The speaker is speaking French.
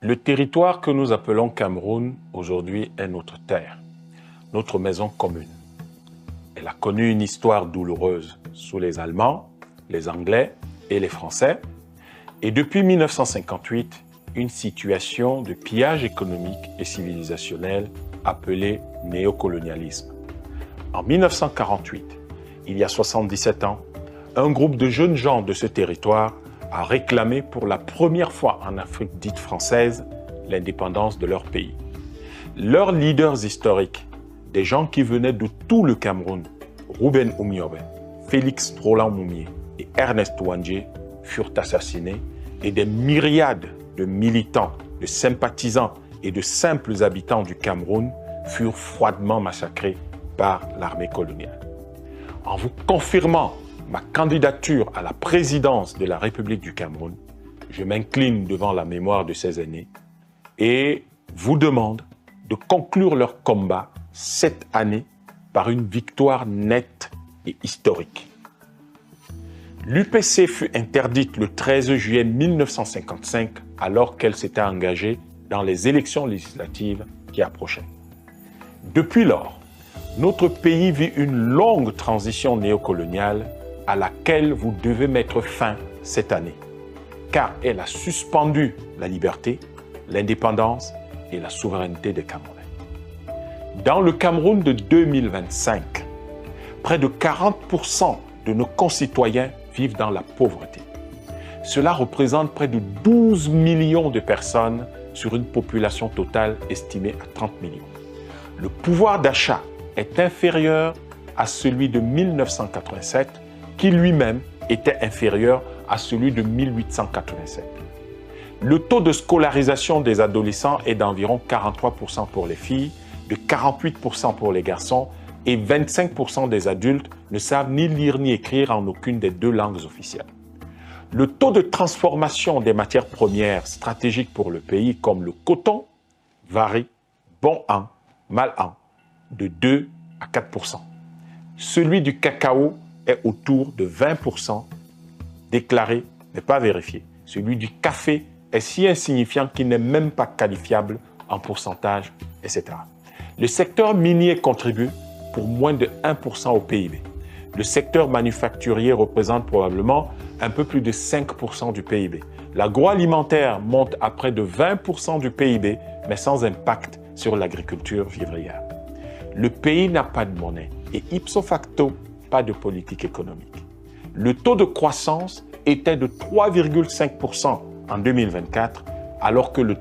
Le territoire que nous appelons Cameroun aujourd'hui est notre terre, notre maison commune. Elle a connu une histoire douloureuse sous les Allemands, les Anglais et les Français. Et depuis 1958, une situation de pillage économique et civilisationnel appelée néocolonialisme. En 1948, il y a 77 ans, un groupe de jeunes gens de ce territoire a réclamé pour la première fois en Afrique dite française l'indépendance de leur pays. Leurs leaders historiques, des gens qui venaient de tout le Cameroun, Rouben Oumiobe, Félix Roland Moumié et Ernest Ouandjé, furent assassinés et des myriades de militants, de sympathisants et de simples habitants du Cameroun furent froidement massacrés par l'armée coloniale. En vous confirmant ma candidature à la présidence de la République du Cameroun, je m'incline devant la mémoire de ces aînés et vous demande de conclure leur combat cette année par une victoire nette et historique. L'UPC fut interdite le 13 juillet 1955 alors qu'elle s'était engagée dans les élections législatives qui approchaient. Depuis lors, notre pays vit une longue transition néocoloniale à laquelle vous devez mettre fin cette année, car elle a suspendu la liberté, l'indépendance et la souveraineté des Camerounais. Dans le Cameroun de 2025, près de 40% de nos concitoyens vivent dans la pauvreté. Cela représente près de 12 millions de personnes sur une population totale estimée à 30 millions. Le pouvoir d'achat est inférieur à celui de 1987, qui lui-même était inférieur à celui de 1887. Le taux de scolarisation des adolescents est d'environ 43% pour les filles, de 48% pour les garçons et 25% des adultes ne savent ni lire ni écrire en aucune des deux langues officielles. Le taux de transformation des matières premières stratégiques pour le pays, comme le coton, varie, bon an, mal an, de 2 à 4%. Celui du cacao est autour de 20%, déclaré mais pas vérifié. Celui du café est si insignifiant qu'il n'est même pas qualifiable en pourcentage, etc. Le secteur minier contribue pour moins de 1% au PIB. Le secteur manufacturier représente probablement un peu plus de 5% du PIB. L'agroalimentaire monte à près de 20% du PIB, mais sans impact sur l'agriculture vivrière. Le pays n'a pas de monnaie et ipso facto, pas de politique économique. Le taux de croissance était de 3,5% en 2024, alors que le